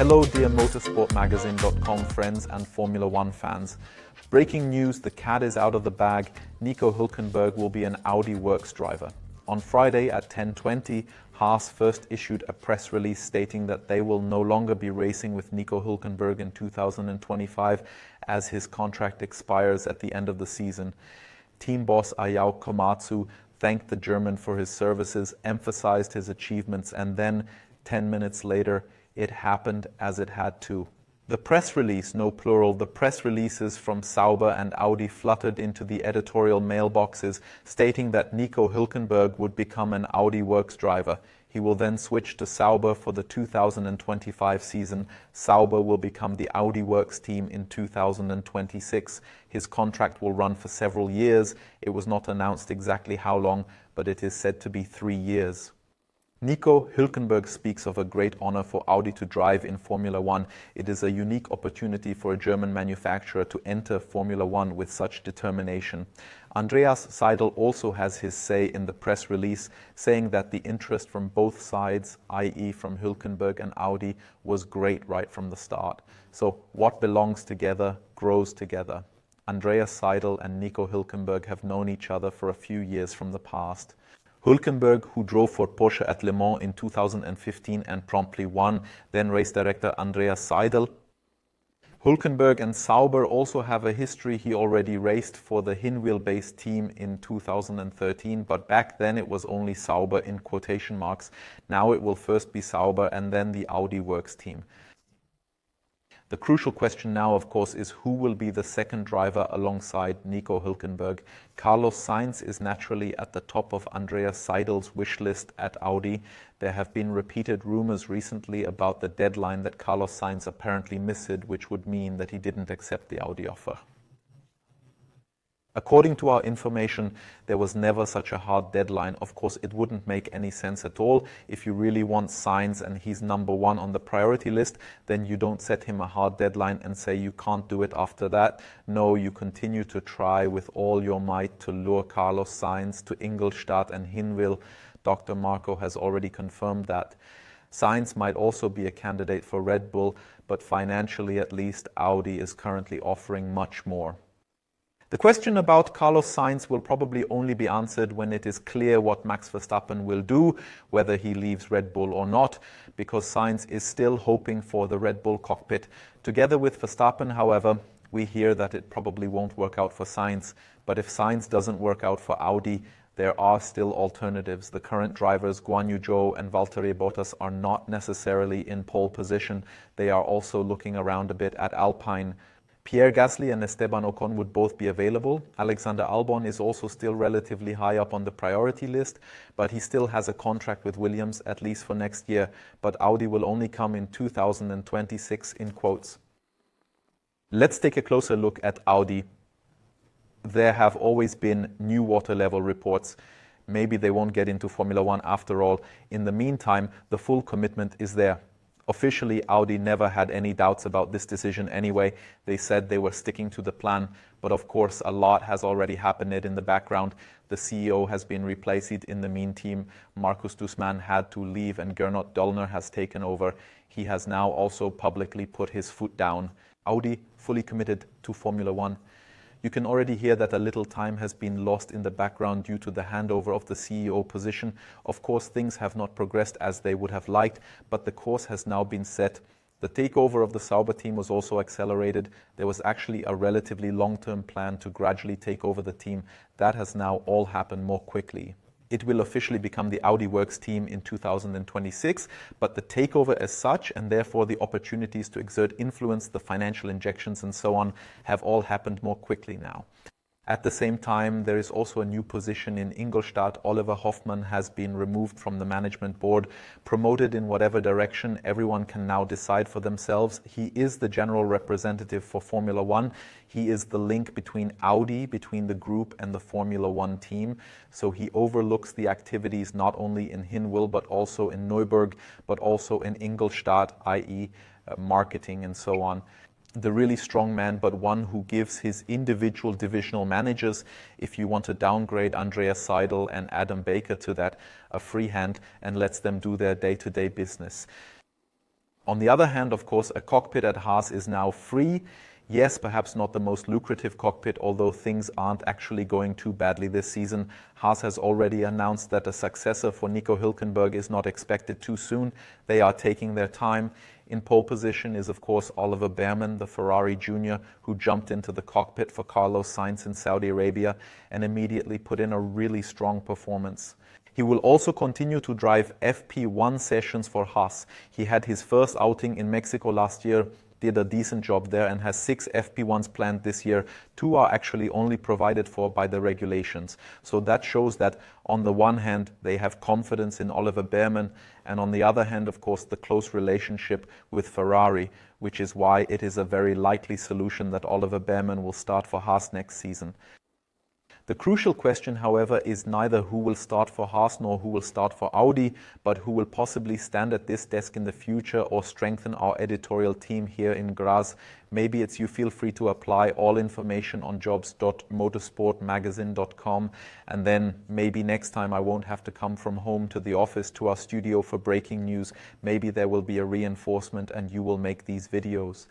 Hello dear Motorsport-Magazin.com friends and Formula One fans. Breaking news, the cat is out of the bag. Nico Hülkenberg will be an Audi Works driver. On Friday at 10:20, Haas first issued a press release stating that they will no longer be racing with Nico Hülkenberg in 2025 as his contract expires at the end of the season. Team boss Ayao Komatsu thanked the German for his services, emphasized his achievements, and then, 10 minutes later, it happened as it had to. The press release, no plural, the press releases from Sauber and Audi fluttered into the editorial mailboxes, stating that Nico Hülkenberg would become an Audi Works driver. He will then switch to Sauber for the 2025 season. Sauber will become the Audi Works team in 2026. His contract will run for several years. It was not announced exactly how long, but it is said to be 3 years. Nico Hülkenberg speaks of a great honor for Audi to drive in Formula One. It is a unique opportunity for a German manufacturer to enter Formula One with such determination. Andreas Seidl also has his say in the press release, saying that the interest from both sides, i.e. from Hülkenberg and Audi, was great right from the start. So what belongs together grows together. Andreas Seidl and Nico Hülkenberg have known each other for a few years from the past. Hülkenberg, who drove for Porsche at Le Mans in 2015 and promptly won, then race director Andreas Seidl. Hülkenberg and Sauber also have a history. He already raced for the Hinwil-based team in 2013, but back then it was only Sauber in quotation marks. Now it will first be Sauber and then the Audi Works team. The crucial question now, of course, is who will be the second driver alongside Nico Hülkenberg. Carlos Sainz is naturally at the top of Andreas Seidl's wish list at Audi. There have been repeated rumors recently about the deadline that Carlos Sainz apparently missed, which would mean that he didn't accept the Audi offer. According to our information, there was never such a hard deadline. Of course, it wouldn't make any sense at all. If you really want Sainz and he's number one on the priority list, then you don't set him a hard deadline and say you can't do it after that. No, you continue to try with all your might to lure Carlos Sainz to Ingolstadt and Hinwil. Dr. Marco has already confirmed that. Sainz might also be a candidate for Red Bull, but financially at least, Audi is currently offering much more. The question about Carlos Sainz will probably only be answered when it is clear what Max Verstappen will do, whether he leaves Red Bull or not, because Sainz is still hoping for the Red Bull cockpit. Together with Verstappen, however, we hear that it probably won't work out for Sainz. But if Sainz doesn't work out for Audi, there are still alternatives. The current drivers, Guanyu, Zhou and Valtteri Bottas, are not necessarily in pole position. They are also looking around a bit at Alpine. Pierre Gasly and Esteban Ocon would both be available. Alexander Albon is also still relatively high up on the priority list, but he still has a contract with Williams, at least for next year. But Audi will only come in 2026 in quotes. Let's take a closer look at Audi. There have always been new water level reports. Maybe they won't get into Formula One after all. In the meantime, the full commitment is there. Officially, Audi never had any doubts about this decision anyway. They said they were sticking to the plan. But of course, a lot has already happened in the background. The CEO has been replaced in the meantime. Markus Duesmann had to leave and Gernot Dollner has taken over. He has now also publicly put his foot down. Audi fully committed to Formula One. You can already hear that a little time has been lost in the background due to the handover of the CEO position. Of course, things have not progressed as they would have liked, but the course has now been set. The takeover of the Sauber team was also accelerated. There was actually a relatively long-term plan to gradually take over the team. That has now all happened more quickly. It will officially become the Audi Works team in 2026, but the takeover as such, and therefore the opportunities to exert influence, the financial injections and so on, have all happened more quickly now. At the same time, there is also a new position in Ingolstadt. Oliver Hoffmann has been removed from the management board, promoted in whatever direction. Everyone can now decide for themselves. He is the general representative for Formula One. He is the link between Audi, between the group and the Formula One team. So he overlooks the activities not only in Hinwil, but also in Neuburg, but also in Ingolstadt, i.e. marketing and so on. The really strong man, but one who gives his individual divisional managers, if you want to downgrade Andreas Seidl and Adam Baker to that, a free hand and lets them do their day-to-day business. On the other hand, of course, a cockpit at Haas is now free. Yes, perhaps not the most lucrative cockpit, although things aren't actually going too badly this season. Haas has already announced that a successor for Nico Hülkenberg is not expected too soon. They are taking their time. In pole position is, of course, Oliver Bearman, the Ferrari junior, who jumped into the cockpit for Carlos Sainz in Saudi Arabia and immediately put in a really strong performance. He will also continue to drive FP1 sessions for Haas. He had his first outing in Mexico last year, did a decent job there, and has 6 FP1s planned this year. 2 are actually only provided for by the regulations. So that shows that on the one hand, they have confidence in Oliver Bearman, and on the other hand, of course, the close relationship with Ferrari, which is why it is a very likely solution that Oliver Bearman will start for Haas next season. The crucial question, however, is neither who will start for Haas nor who will start for Audi, but who will possibly stand at this desk in the future or strengthen our editorial team here in Graz. Maybe it's you. Feel free to apply. All information on jobs.motorsport-magazin.com, and then maybe next time I won't have to come from home to the office to our studio for breaking news. Maybe there will be a reinforcement and you will make these videos.